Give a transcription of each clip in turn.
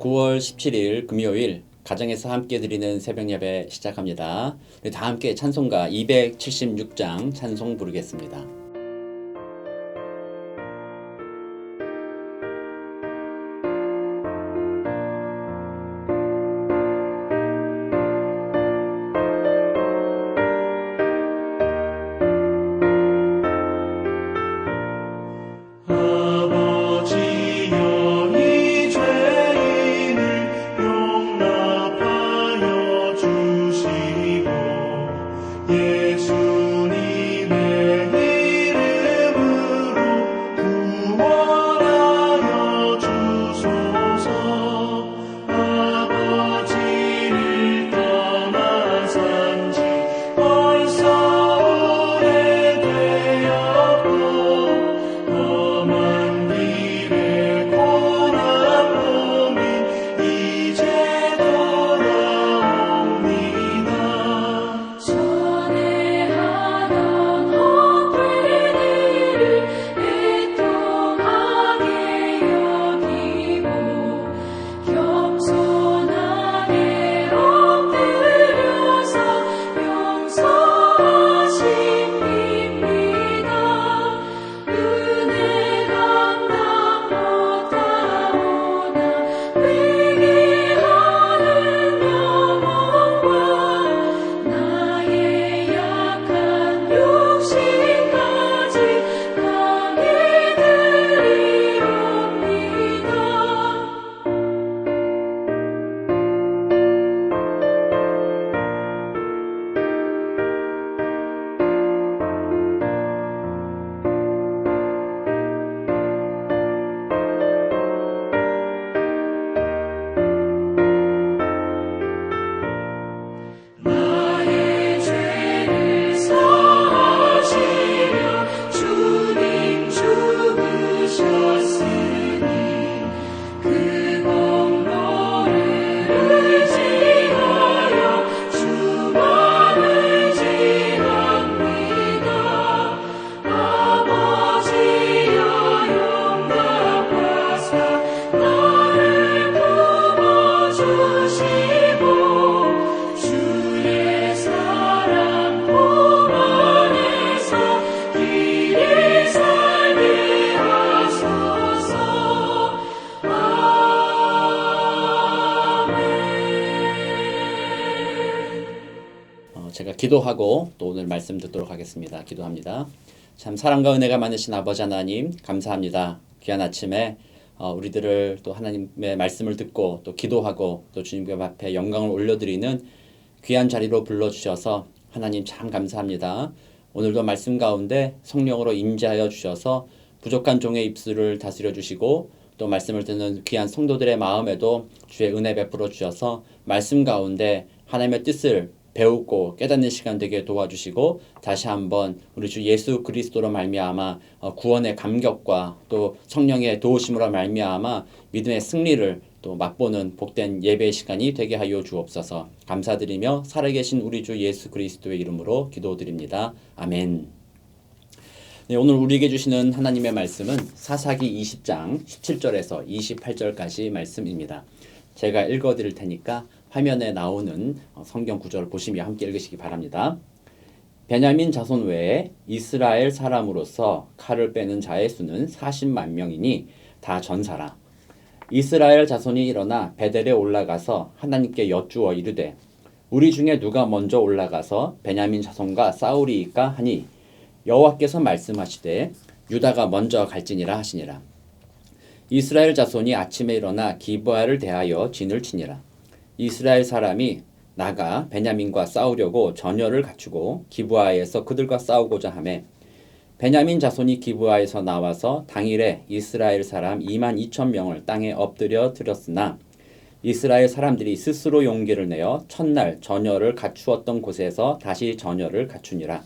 9월 17일 금요일 가정에서 함께 드리는 새벽 예배 시작합니다. 우리 다 함께 찬송가 276장 찬송 부르겠습니다. 제가 기도하고 또 오늘 말씀 듣도록 하겠습니다. 기도합니다. 참 사랑과 은혜가 많으신 아버지 하나님 감사합니다. 귀한 아침에 우리들을 또 하나님의 말씀을 듣고 또 기도하고 또 주님 앞에 영광을 올려드리는 귀한 자리로 불러주셔서 하나님 참 감사합니다. 오늘도 말씀 가운데 성령으로 임재하여 주셔서 부족한 종의 입술을 다스려 주시고 또 말씀을 듣는 귀한 성도들의 마음에도 주의 은혜 베풀어 주셔서 말씀 가운데 하나님의 뜻을 배우고 깨닫는 시간 되게 도와주시고 다시 한번 우리 주 예수 그리스도로 말미암아 구원의 감격과 또 성령의 도우심으로 말미암아 믿음의 승리를 또 맛보는 복된 예배의 시간이 되게 하여 주옵소서. 감사드리며 살아계신 우리 주 예수 그리스도의 이름으로 기도드립니다. 아멘. 네, 오늘 우리에게 주시는 하나님의 말씀은 사사기 20장 17절에서 28절까지 말씀입니다. 제가 읽어드릴 테니까 화면에 나오는 성경 구절을 보시며 함께 읽으시기 바랍니다. 베냐민 자손 외에 이스라엘 사람으로서 칼을 빼는 자의 수는 40만 명이니 다 전사라. 이스라엘 자손이 일어나 베델에 올라가서 하나님께 여쭈어 이르되 우리 중에 누가 먼저 올라가서 베냐민 자손과 싸우리이까 하니 여호와께서 말씀하시되 유다가 먼저 갈지니라 하시니라. 이스라엘 자손이 아침에 일어나 기브아를 대하여 진을 치니라. 이스라엘 사람이 나가 베냐민과 싸우려고 전열을 갖추고 기브아에서 그들과 싸우고자 하매 베냐민 자손이 기브아에서 나와서 당일에 이스라엘 사람 2만 2천 명을 땅에 엎드려 드렸으나 이스라엘 사람들이 스스로 용기를 내어 첫날 전열을 갖추었던 곳에서 다시 전열을 갖추니라.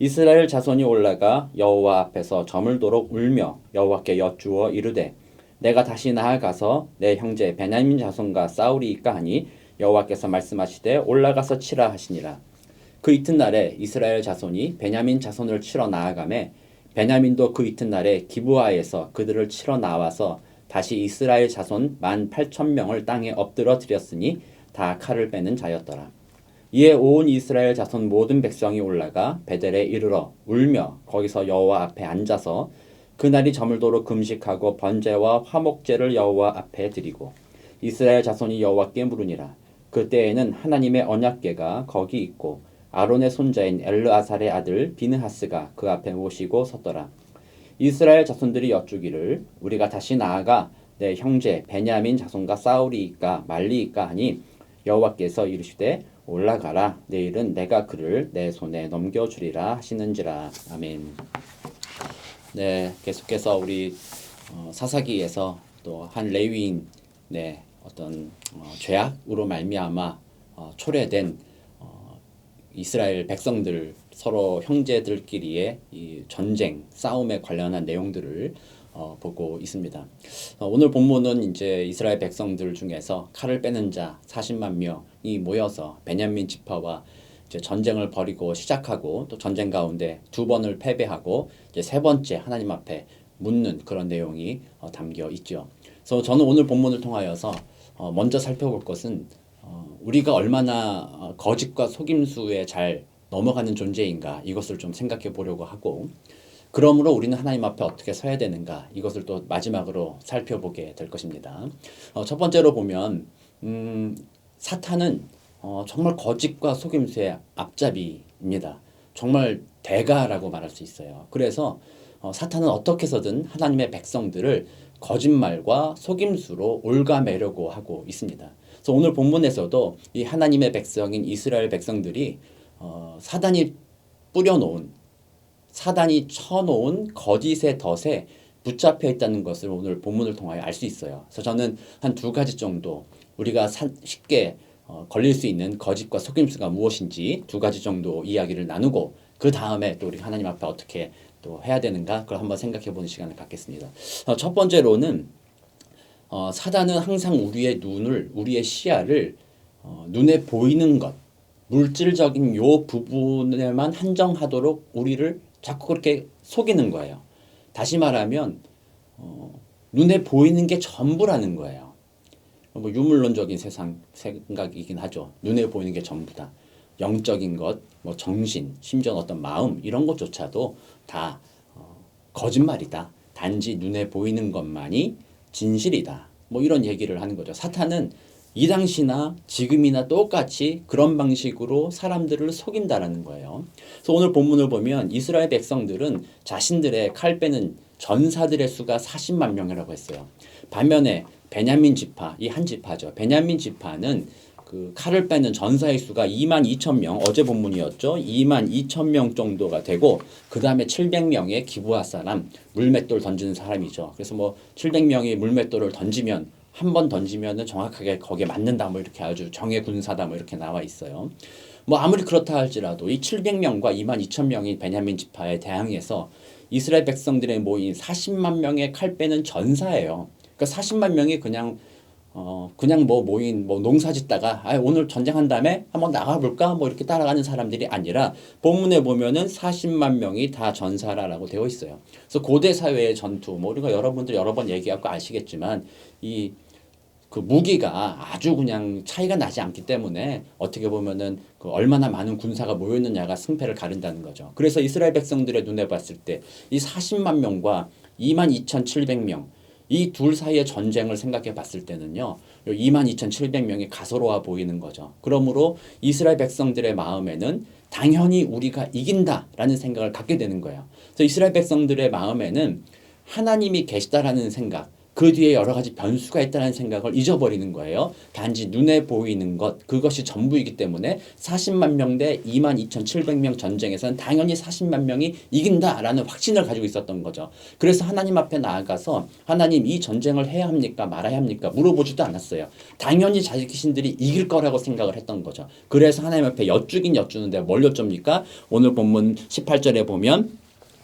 이스라엘 자손이 올라가 여호와 앞에서 저물도록 울며 여호와께 여쭈어 이르되 내가 다시 나아가서 내 형제 베냐민 자손과 싸우리이까 하니 여호와께서 말씀하시되 올라가서 치라 하시니라. 그 이튿날에 이스라엘 자손이 베냐민 자손을 치러 나아가매 베냐민도 그 이튿날에 기브아에서 그들을 치러 나와서 다시 이스라엘 자손 18,000명을 땅에 엎드려 드렸으니 다 칼을 빼는 자였더라. 이에 온 이스라엘 자손 모든 백성이 올라가 베델에 이르러 울며 거기서 여호와 앞에 앉아서 그날이 저물도록 금식하고 번제와 화목제를 여호와 앞에 드리고 이스라엘 자손이 여호와께 물으니라. 그때에는 하나님의 언약궤가 거기 있고 아론의 손자인 엘르아살의 아들 비느하스가 그 앞에 모시고 섰더라. 이스라엘 자손들이 여쭈기를 우리가 다시 나아가 내 형제 베냐민 자손과 싸우리이까 말리이까 하니 여호와께서 이르시되 올라가라. 내일은 내가 그를 내 손에 넘겨주리라 하시는지라. 아멘. 네, 계속해서 우리 사사기에서 또 한 레위인 어떤 죄악으로 말미암아 초래된 이스라엘 백성들 서로 형제들끼리의 이 전쟁 싸움에 관련한 내용들을 보고 있습니다. 오늘 본문은 이제 이스라엘 백성들 중에서 칼을 빼는 자 40만 명이 모여서 베냐민 지파와 이제 전쟁을 벌이고 시작하고 또 전쟁 가운데 두 번을 패배하고 이제 세 번째 하나님 앞에 묻는 그런 내용이 담겨 있죠. 그래서 저는 오늘 본문을 통하여서 먼저 살펴볼 것은 우리가 얼마나 거짓과 속임수에 잘 넘어가는 존재인가 이것을 좀 생각해 보려고 하고 그러므로 우리는 하나님 앞에 어떻게 서야 되는가 이것을 또 마지막으로 살펴보게 될 것입니다. 첫 번째로 보면 사탄은 정말 거짓과 속임수의 앞잡이입니다. 정말 대가라고 말할 수 있어요. 그래서 사탄은 어떻게 해서든 하나님의 백성들을 거짓말과 속임수로 올가매려고 하고 있습니다. 그래서 오늘 본문에서도 이 하나님의 백성인 이스라엘 백성들이 사단이 뿌려놓은 사단이 쳐놓은 거짓의 덫에 붙잡혀 있다는 것을 오늘 본문을 통하여 알 수 있어요. 그래서 저는 한 두 가지 정도 우리가 쉽게 걸릴 수 있는 거짓과 속임수가 무엇인지 두 가지 정도 이야기를 나누고 그 다음에 또 우리 하나님 앞에 어떻게 또 해야 되는가 그걸 한번 생각해 보는 시간을 갖겠습니다. 첫 번째로는 사단은 항상 우리의 시야를 눈에 보이는 것, 물질적인 요 부분에만 한정하도록 우리를 자꾸 그렇게 속이는 거예요. 다시 말하면 눈에 보이는 게 전부라는 거예요. 뭐 유물론적인 생각이긴 하죠. 눈에 보이는 게 전부다. 영적인 것, 뭐 정신, 심지어 어떤 마음 이런 것조차도 다 거짓말이다. 단지 눈에 보이는 것만이 진실이다. 뭐 이런 얘기를 하는 거죠. 사탄은 이 당시나 지금이나 똑같이 그런 방식으로 사람들을 속인다라는 거예요. 그래서 오늘 본문을 보면 이스라엘 백성들은 자신들의 칼 빼는 전사들의 수가 40만 명이라고 했어요. 반면에 베냐민 지파, 이 한 지파죠. 베냐민 지파는 그 칼을 빼는 전사의 수가 22,000명, 어제 본문이었죠. 22,000명 정도가 되고 그 다음에 700명의 기브아 사람, 물맷돌 던지는 사람이죠. 그래서 뭐 700명이 물맷돌을 던지면 한 번 던지면은 정확하게 거기에 맞는다 뭐 이렇게 아주 정예 군사다 뭐 이렇게 나와 있어요. 뭐 아무리 그렇다 할지라도 이 700명과 22,000명이 베냐민 지파에 대항해서 이스라엘 백성들의 모인 40만 명의 칼 빼는 전사예요. 그러니까 40만 명이 그냥 뭐 모인 뭐 농사 짓다가 오늘 전쟁한 다음에 한번 나가볼까 뭐 이렇게 따라가는 사람들이 아니라 본문에 보면은 40만 명이 다 전사라라고 되어 있어요. 그래서 고대 사회의 전투 뭐 우리가 여러분들 여러 번 얘기하고 아시겠지만 이 그 무기가 아주 그냥 차이가 나지 않기 때문에 어떻게 보면은 그 얼마나 많은 군사가 모였느냐가 승패를 가른다는 거죠. 그래서 이스라엘 백성들의 눈에 봤을 때 이 40만 명과 22,700명 이 둘 사이의 전쟁을 생각해 봤을 때는요. 22,700명이 가소로워 보이는 거죠. 그러므로 이스라엘 백성들의 마음에는 당연히 우리가 이긴다라는 생각을 갖게 되는 거예요. 그래서 이스라엘 백성들의 마음에는 하나님이 계시다라는 생각, 그 뒤에 여러 가지 변수가 있다는 생각을 잊어버리는 거예요. 단지 눈에 보이는 것, 그것이 전부이기 때문에 40만 명 대 22,700명 전쟁에서는 당연히 40만 명이 이긴다라는 확신을 가지고 있었던 거죠. 그래서 하나님 앞에 나아가서 하나님 이 전쟁을 해야 합니까 말아야 합니까 물어보지도 않았어요. 당연히 자신들이 이길 거라고 생각을 했던 거죠. 그래서 하나님 앞에 여쭈는데 뭘 여쭙니까? 오늘 본문 18절에 보면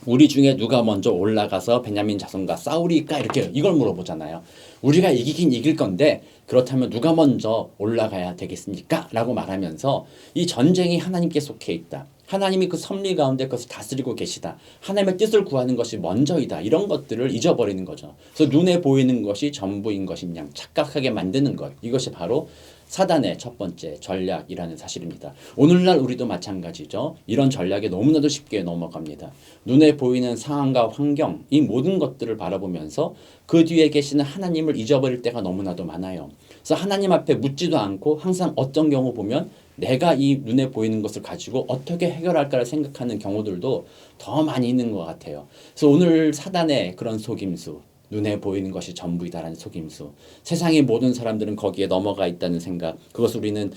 우리 중에 누가 먼저 올라가서 베냐민 자손과 싸우리까 이렇게 이걸 물어보잖아요. 우리가 이기긴 이길 건데 그렇다면 누가 먼저 올라가야 되겠습니까? 라고 말하면서 이 전쟁이 하나님께 속해 있다. 하나님이 그 섭리 가운데 그것을 다스리고 계시다. 하나님의 뜻을 구하는 것이 먼저이다. 이런 것들을 잊어버리는 거죠. 그래서 눈에 보이는 것이 전부인 것인 양 착각하게 만드는 것. 이것이 바로 사단의 첫 번째 전략이라는 사실입니다. 오늘날 우리도 마찬가지죠. 이런 전략에 너무나도 쉽게 넘어갑니다. 눈에 보이는 상황과 환경, 이 모든 것들을 바라보면서 그 뒤에 계시는 하나님을 잊어버릴 때가 너무나도 많아요. 그래서 하나님 앞에 묻지도 않고 항상 어떤 경우 보면 내가 이 눈에 보이는 것을 가지고 어떻게 해결할까를 생각하는 경우들도 더 많이 있는 것 같아요. 그래서 오늘 사단의 그런 속임수, 눈에 보이는 것이 전부이다라는 속임수, 세상의 모든 사람들은 거기에 넘어가 있다는 생각, 그것을 우리는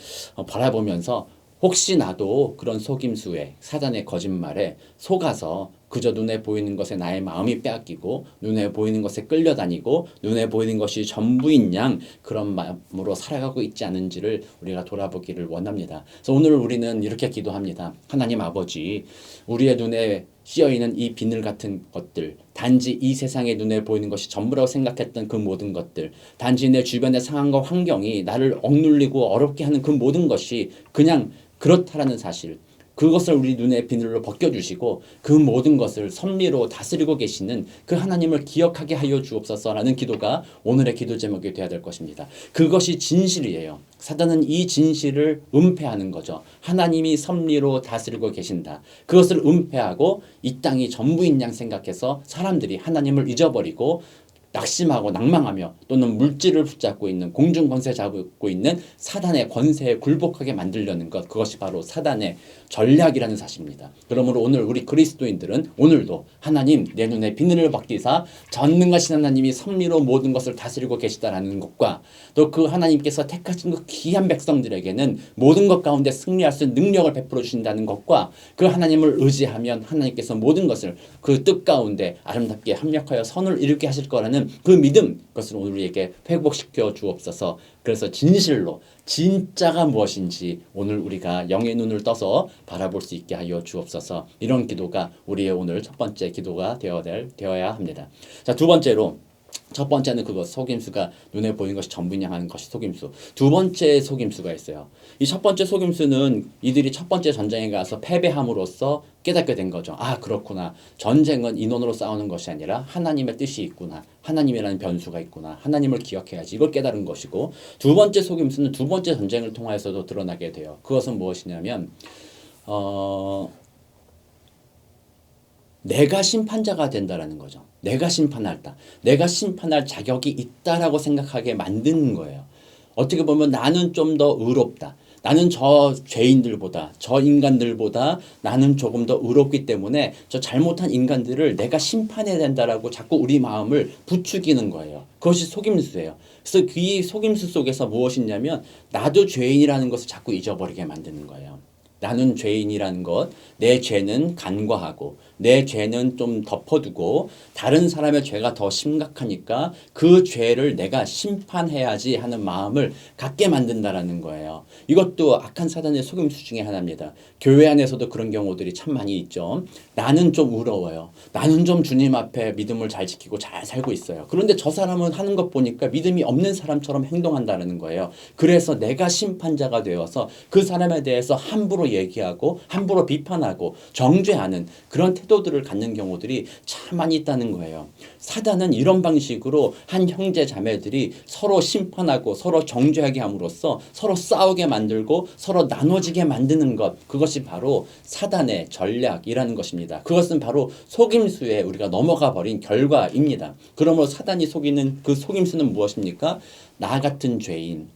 바라보면서 혹시 나도 그런 속임수에 사단의 거짓말에 속아서 그저 눈에 보이는 것에 나의 마음이 빼앗기고 눈에 보이는 것에 끌려다니고 눈에 보이는 것이 전부인 양 그런 마음으로 살아가고 있지 않은지를 우리가 돌아보기를 원합니다. 그래서 오늘 우리는 이렇게 기도합니다. 하나님 아버지, 우리의 눈에 씌어있는 이 비늘 같은 것들, 단지 이 세상의 눈에 보이는 것이 전부라고 생각했던 그 모든 것들, 단지 내 주변의 상황과 환경이 나를 억눌리고 어렵게 하는 그 모든 것이 그냥 그렇다라는 사실, 그것을 우리 눈의 비늘로 벗겨주시고 그 모든 것을 섭리로 다스리고 계시는 그 하나님을 기억하게 하여 주옵소서라는 기도가 오늘의 기도 제목이 되어야 될 것입니다. 그것이 진실이에요. 사단은 이 진실을 은폐하는 거죠. 하나님이 섭리로 다스리고 계신다. 그것을 은폐하고 이 땅이 전부인 양 생각해서 사람들이 하나님을 잊어버리고 낙심하고 낭망하며 또는 물질을 붙잡고 있는 공중 권세 잡고 있는 사단의 권세에 굴복하게 만들려는 것, 그것이 바로 사단의 전략이라는 사실입니다. 그러므로 오늘 우리 그리스도인들은 오늘도 하나님 내 눈에 비늘을 벗기사 전능하신 하나님이 섭리로 모든 것을 다스리고 계시다라는 것과 또 그 하나님께서 택하신 그 귀한 백성들에게는 모든 것 가운데 승리할 수 있는 능력을 베풀어 주신다는 것과 그 하나님을 의지하면 하나님께서 모든 것을 그 뜻 가운데 아름답게 합력하여 선을 이루게 하실 거라는 그 믿음, 그것을 오늘 우리에게 회복시켜 주옵소서. 그래서 진실로 진짜가 무엇인지 오늘 우리가 영의 눈을 떠서 바라볼 수 있게 하여 주옵소서. 이런 기도가 우리의 오늘 첫 번째 기도가 되어야 합니다. 자, 두 번째로, 첫 번째는 그것, 속임수가 눈에 보이는 것이 전부냐 하는 것이 속임수. 두 번째 속임수가 있어요. 이 첫 번째 속임수는 이들이 첫 번째 전쟁에 가서 패배함으로써 깨닫게 된 거죠. 아, 그렇구나. 전쟁은 인원으로 싸우는 것이 아니라 하나님의 뜻이 있구나. 하나님이라는 변수가 있구나. 하나님을 기억해야지. 이걸 깨달은 것이고, 두 번째 속임수는 두 번째 전쟁을 통하여서도 드러나게 돼요. 그것은 무엇이냐면 내가 심판자가 된다라는 거죠. 내가 심판할다. 내가 심판할 자격이 있다라고 생각하게 만드는 거예요. 어떻게 보면 나는 좀 더 의롭다. 나는 저 죄인들보다, 저 인간들보다 나는 조금 더 의롭기 때문에 저 잘못한 인간들을 내가 심판해야 된다라고 자꾸 우리 마음을 부추기는 거예요. 그것이 속임수예요. 그래서 이 속임수 속에서 무엇이냐면 나도 죄인이라는 것을 자꾸 잊어버리게 만드는 거예요. 나는 죄인이라는 것, 내 죄는 간과하고 내 죄는 좀 덮어두고 다른 사람의 죄가 더 심각하니까 그 죄를 내가 심판해야지 하는 마음을 갖게 만든다라는 거예요. 이것도 악한 사단의 속임수 중에 하나입니다. 교회 안에서도 그런 경우들이 참 많이 있죠. 나는 좀 의로워요. 나는 좀 주님 앞에 믿음을 잘 지키고 잘 살고 있어요. 그런데 저 사람은 하는 것 보니까 믿음이 없는 사람처럼 행동한다는 거예요. 그래서 내가 심판자가 되어서 그 사람에 대해서 함부로 얘기하고 함부로 비판하고 정죄하는 그런 태도들을 갖는 경우들이 참 많이 있다는 거예요. 사단은 이런 방식으로 한 형제 자매들이 서로 심판하고 서로 정죄하게 함으로써 서로 싸우게 만들고 서로 나눠지게 만드는 것, 그것이 바로 사단의 전략이라는 것입니다. 그것은 바로 속임수에 우리가 넘어가 버린 결과입니다. 그러므로 사단이 속이는 그 속임수는 무엇입니까? 나 같은 죄인이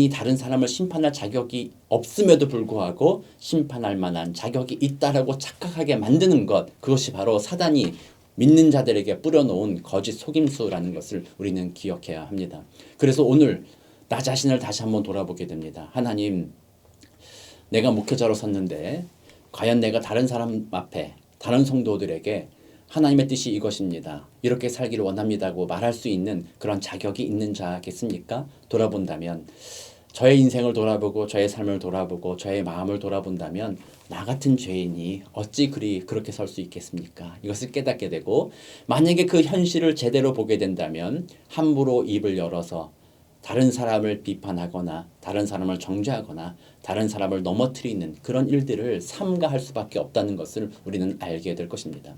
다른 사람을 심판할 자격이 없음에도 불구하고 심판할 만한 자격이 있다라고 착각하게 만드는 것, 그것이 바로 사단이 믿는 자들에게 뿌려놓은 거짓 속임수라는 것을 우리는 기억해야 합니다. 그래서 오늘 나 자신을 다시 한번 돌아보게 됩니다. 하나님, 내가 목회자로 섰는데 과연 내가 다른 사람 앞에, 다른 성도들에게 하나님의 뜻이 이것입니다. 이렇게 살기를 원합니다고 말할 수 있는 그런 자격이 있는 자겠습니까? 돌아본다면 저의 인생을 돌아보고 저의 삶을 돌아보고 저의 마음을 돌아본다면 나 같은 죄인이 어찌 그렇게 설 수 있겠습니까? 이것을 깨닫게 되고 만약에 그 현실을 제대로 보게 된다면 함부로 입을 열어서 다른 사람을 비판하거나 다른 사람을 정죄하거나 다른 사람을 넘어뜨리는 그런 일들을 삼가할 수밖에 없다는 것을 우리는 알게 될 것입니다.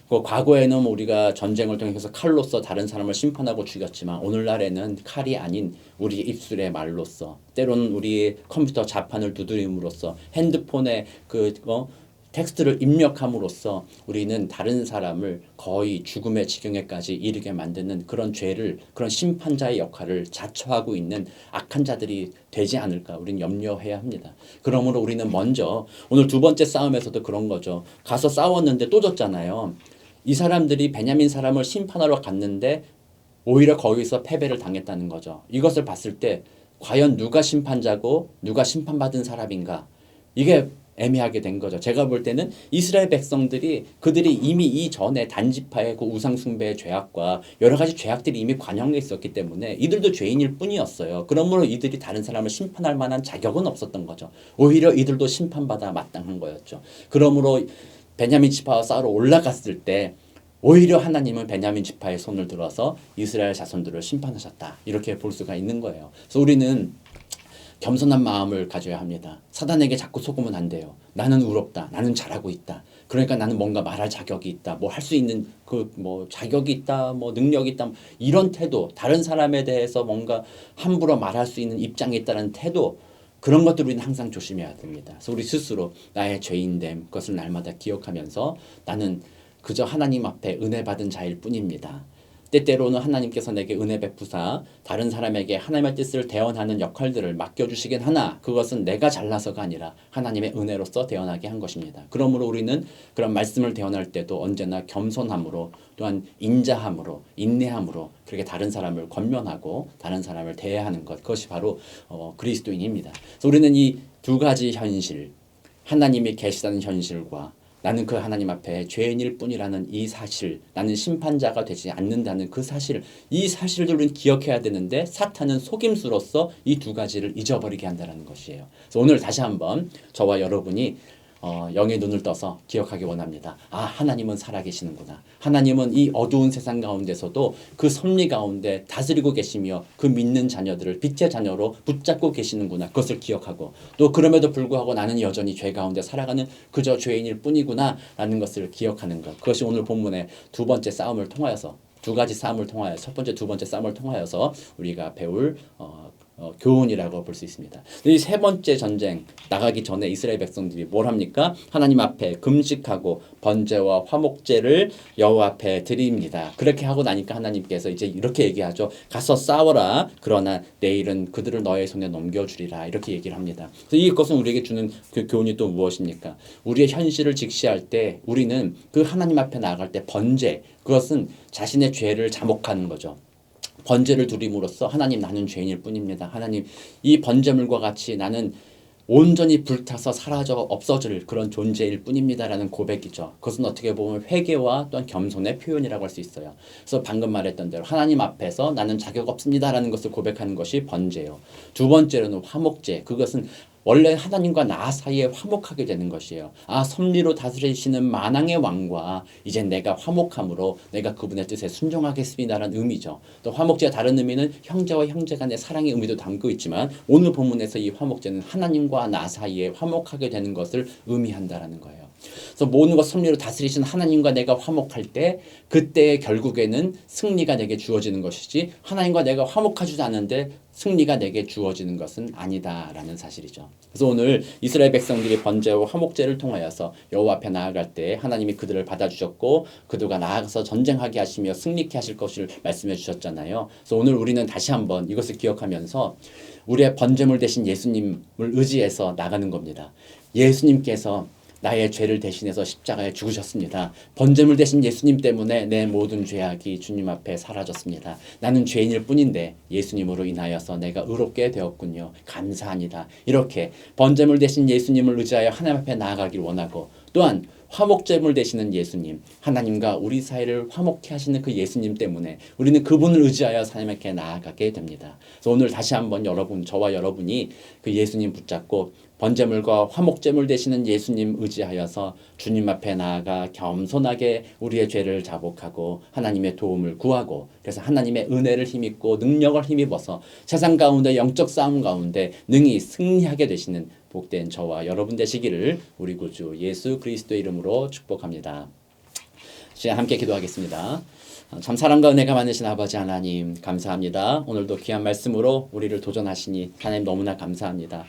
과거에는 우리가 전쟁을 통해서 칼로서 다른 사람을 심판하고 죽였지만 오늘날에는 칼이 아닌 우리의 입술의 말로써 때로는 우리의 컴퓨터 자판을 두드림으로써 핸드폰에 텍스트를 입력함으로써 우리는 다른 사람을 거의 죽음의 지경에까지 이르게 만드는 그런 죄를 그런 심판자의 역할을 자처하고 있는 악한 자들이 되지 않을까 우리는 염려해야 합니다. 그러므로 우리는 먼저 오늘 두 번째 싸움에서도 그런 거죠. 가서 싸웠는데 또 졌잖아요. 이 사람들이 베냐민 사람을 심판하러 갔는데 오히려 거기서 패배를 당했다는 거죠. 이것을 봤을 때 과연 누가 심판자고 누가 심판받은 사람인가? 이게 애매하게 된 거죠. 제가 볼 때는 이스라엘 백성들이 그들이 이미 이전에 단지파의 그 우상숭배의 죄악과 여러 가지 죄악들이 이미 관영해 있었기 때문에 이들도 죄인일 뿐이었어요. 그러므로 이들이 다른 사람을 심판할 만한 자격은 없었던 거죠. 오히려 이들도 심판받아 마땅한 거였죠. 그러므로 베냐민 지파와 싸우러 올라갔을 때 오히려 하나님은 베냐민 지파의 손을 들어서 이스라엘 자손들을 심판하셨다. 이렇게 볼 수가 있는 거예요. 그래서 우리는 겸손한 마음을 가져야 합니다. 사단에게 자꾸 속으면 안 돼요. 나는 의롭다. 나는 잘하고 있다. 그러니까 나는 뭔가 말할 자격이 있다. 뭐 할 수 있는 자격이 있다. 뭐 능력이 있다. 이런 태도, 다른 사람에 대해서 뭔가 함부로 말할 수 있는 입장이 있다는 태도, 그런 것들 우리는 항상 조심해야 됩니다. 그래서 우리 스스로 나의 죄인됨, 그것을 날마다 기억하면서 나는 그저 하나님 앞에 은혜 받은 자일 뿐입니다. 때때로는 하나님께서 내게 은혜 베푸사 다른 사람에게 하나님의 뜻을 대언하는 역할들을 맡겨주시긴 하나 그것은 내가 잘나서가 아니라 하나님의 은혜로서 대언하게 한 것입니다. 그러므로 우리는 그런 말씀을 대언할 때도 언제나 겸손함으로 또한 인자함으로 인내함으로 그렇게 다른 사람을 권면하고 다른 사람을 대해하는 것 그것이 바로 그리스도인입니다. 그래서 우리는 이 두 가지 현실 하나님이 계시다는 현실과 나는 그 하나님 앞에 죄인일 뿐이라는 이 사실, 나는 심판자가 되지 않는다는 그 사실, 이 사실들을 기억해야 되는데 사탄은 속임수로서 이 두 가지를 잊어버리게 한다는 것이에요. 그래서 오늘 다시 한번 저와 여러분이 영의 눈을 떠서 기억하기 원합니다. 아, 하나님은 살아계시는구나. 하나님은 이 어두운 세상 가운데서도 그 섭리 가운데 다스리고 계시며 그 믿는 자녀들을 빛의 자녀로 붙잡고 계시는구나. 그것을 기억하고 또 그럼에도 불구하고 나는 여전히 죄 가운데 살아가는 그저 죄인일 뿐이구나 라는 것을 기억하는 것. 그것이 오늘 본문의 두 번째 싸움을 통하여서 두 가지 싸움을 통하여 첫 번째 두 번째 싸움을 통하여서 우리가 배울 교훈이라고 볼 수 있습니다. 이 세 번째 전쟁 나가기 전에 이스라엘 백성들이 뭘 합니까? 하나님 앞에 금식하고 번제와 화목제를 여호와 앞에 드립니다. 그렇게 하고 나니까 하나님께서 이제 이렇게 얘기하죠. 가서 싸워라. 그러나 내일은 그들을 너의 손에 넘겨주리라. 이렇게 얘기를 합니다. 그래서 이것은 우리에게 주는 그 교훈이 또 무엇입니까? 우리의 현실을 직시할 때 우리는 그 하나님 앞에 나아갈 때 번제 그것은 자신의 죄를 자목하는 거죠. 번제를 드림으로써 하나님 나는 죄인일 뿐입니다. 하나님 이 번제물과 같이 나는 온전히 불타서 사라져 없어질 그런 존재일 뿐입니다라는 고백이죠. 그것은 어떻게 보면 회개와 또한 겸손의 표현이라고 할 수 있어요. 그래서 방금 말했던 대로 하나님 앞에서 나는 자격 없습니다라는 것을 고백하는 것이 번제요. 두 번째로는 화목제. 그것은 원래 하나님과 나 사이에 화목하게 되는 것이에요. 아, 섭리로 다스리시는 만왕의 왕과 이제 내가 화목함으로 내가 그분의 뜻에 순종하겠습니다라는 의미죠. 또 화목제가 다른 의미는 형제와 형제 간의 사랑의 의미도 담고 있지만 오늘 본문에서 이 화목제는 하나님과 나 사이에 화목하게 되는 것을 의미한다라는 거예요. 그래서 모든 것 섭리로 다스리신 하나님과 내가 화목할 때 그때 결국에는 승리가 내게 주어지는 것이지 하나님과 내가 화목하지 않은데 승리가 내게 주어지는 것은 아니다라는 사실이죠. 그래서 오늘 이스라엘 백성들이 번제와 화목제를 통하여서 여호와 앞에 나아갈 때 하나님이 그들을 받아주셨고 그들과 나아가서 전쟁하게 하시며 승리케 하실 것을 말씀해 주셨잖아요. 그래서 오늘 우리는 다시 한번 이것을 기억하면서 우리의 번제물 대신 예수님을 의지해서 나가는 겁니다. 예수님께서 나의 죄를 대신해서 십자가에 죽으셨습니다. 번제물 대신 예수님 때문에 내 모든 죄악이 주님 앞에 사라졌습니다. 나는 죄인일 뿐인데 예수님으로 인하여서 내가 의롭게 되었군요. 감사합니다. 이렇게 번제물 대신 예수님을 의지하여 하나님 앞에 나아가길 원하고 또한 화목제물 되시는 예수님, 하나님과 우리 사이를 화목케 하시는 그 예수님 때문에 우리는 그분을 의지하여 하나님께 나아가게 됩니다. 그래서 오늘 다시 한번 저와 여러분이 그 예수님 붙잡고 번제물과 화목제물 되시는 예수님 의지하여서 주님 앞에 나아가 겸손하게 우리의 죄를 자복하고 하나님의 도움을 구하고, 그래서 하나님의 은혜를 힘입고 능력을 힘입어서 세상 가운데 영적 싸움 가운데 능히 승리하게 되시는 복된 저와 여러분 되시기를 우리 구주 예수 그리스도의 이름으로 축복합니다. 시간 함께 기도하겠습니다. 참 사랑과 은혜가 많으신 아버지 하나님 감사합니다. 오늘도 귀한 말씀으로 우리를 도전하시니 하나님 너무나 감사합니다.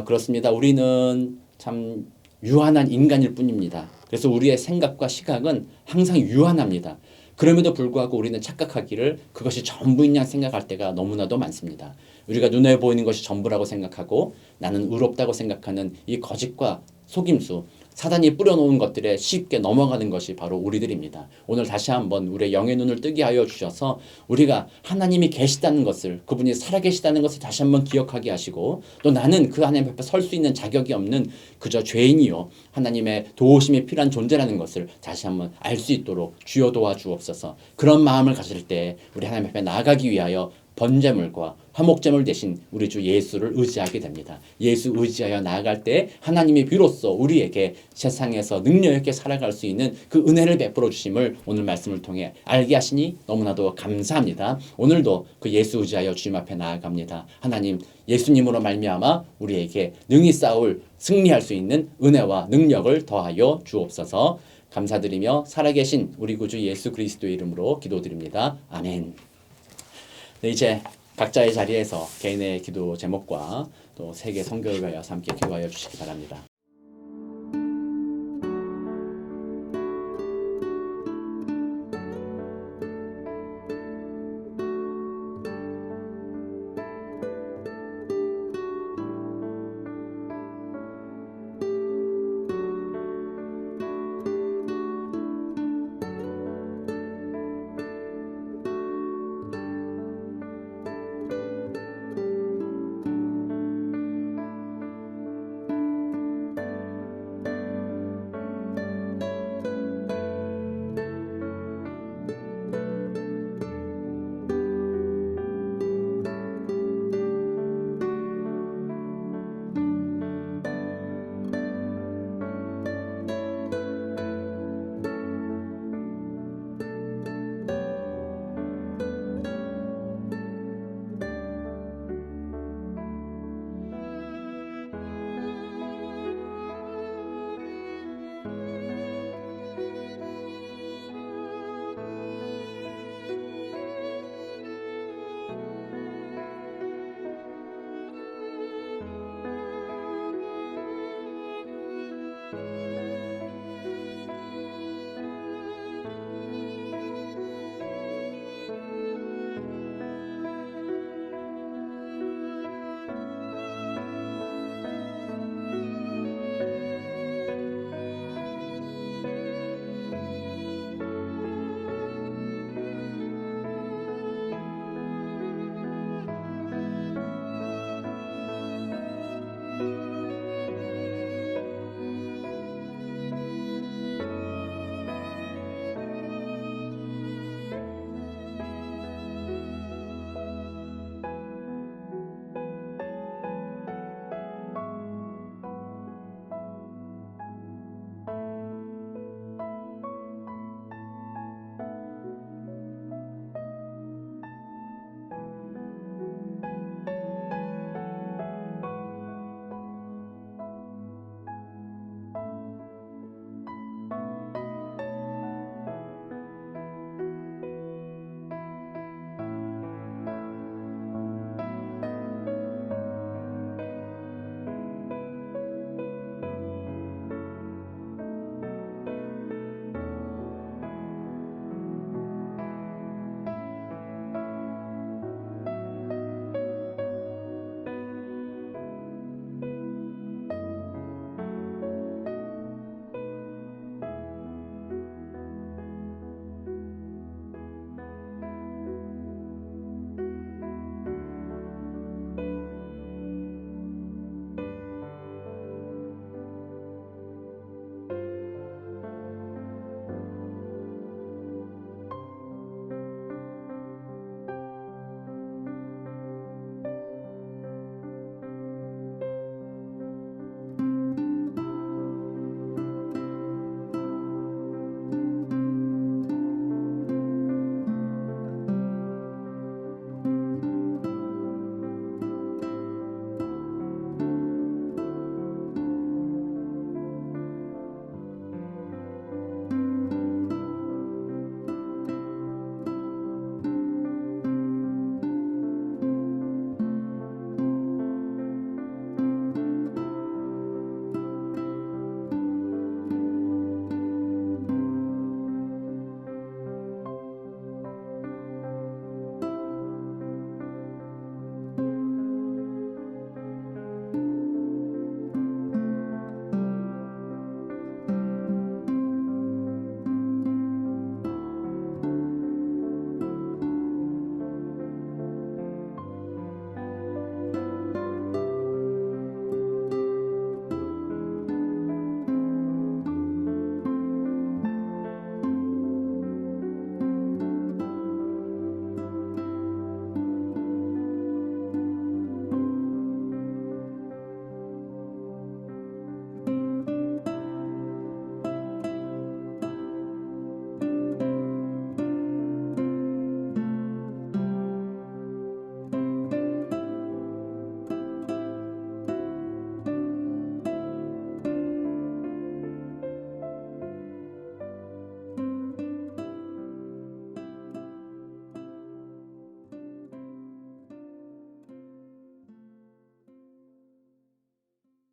그렇습니다. 우리는 참 유한한 인간일 뿐입니다. 그래서 우리의 생각과 시각은 항상 유한합니다. 그럼에도 불구하고 우리는 착각하기를 그것이 전부인 양 생각할 때가 너무나도 많습니다. 우리가 눈에 보이는 것이 전부라고 생각하고 나는 의롭다고 생각하는 이 거짓과 속임수, 사단이 뿌려놓은 것들에 쉽게 넘어가는 것이 바로 우리들입니다. 오늘 다시 한번 우리의 영의 눈을 뜨게 하여 주셔서 우리가 하나님이 계시다는 것을, 그분이 살아계시다는 것을 다시 한번 기억하게 하시고, 또 나는 그 하나님 앞에 설 수 있는 자격이 없는 그저 죄인이요 하나님의 도우심이 필요한 존재라는 것을 다시 한번 알 수 있도록 주여 도와주옵소서. 그런 마음을 가질 때 우리 하나님 앞에 나아가기 위하여 번제물과 화목제물 대신 우리 주 예수를 의지하게 됩니다. 예수 의지하여 나아갈 때 하나님이 비로소 우리에게 세상에서 능력 있게 살아갈 수 있는 그 은혜를 베풀어 주심을 오늘 말씀을 통해 알게 하시니 너무나도 감사합니다. 오늘도 그 예수 의지하여 주님 앞에 나아갑니다. 하나님, 예수님으로 말미암아 우리에게 능히 싸울 승리할 수 있는 은혜와 능력을 더하여 주옵소서. 감사드리며 살아계신 우리 구주 예수 그리스도의 이름으로 기도드립니다. 아멘. 네, 이제 각자의 자리에서 개인의 기도 제목과 또 세계 선교를 위하여 함께 기도하여 주시기 바랍니다.